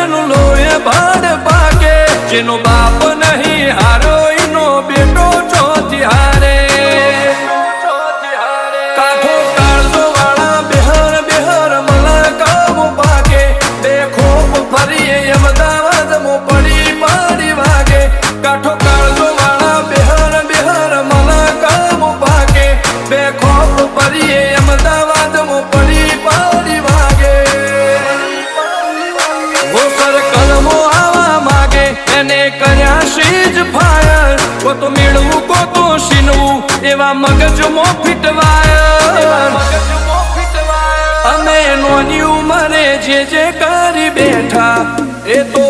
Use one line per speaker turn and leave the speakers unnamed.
બેનું લોહે ભાડ પાકે જેનો બાપ નહીં હારો એનો બેટો ચોથી હારે કાઠો કાળજો વાળા બિહાર બિહાર મલા કામ પાકે દેખો ફરી અમદાવાદ મો પડી પાડી વાગે કાઠો કાળજો વાળા બિહાર બિહાર મલા કામ પાકે દેખો ફરી અમદાવાદ મો પડી પાડી વાગે વો સર્કલમો આવા માગે એને કર્યા શીજ ફાયર કો તો મેળવું કો તો શીનવું એવા મગજમો ફિટવાયર અમે નોની ઉંમરે જે કરી બેઠા એ તો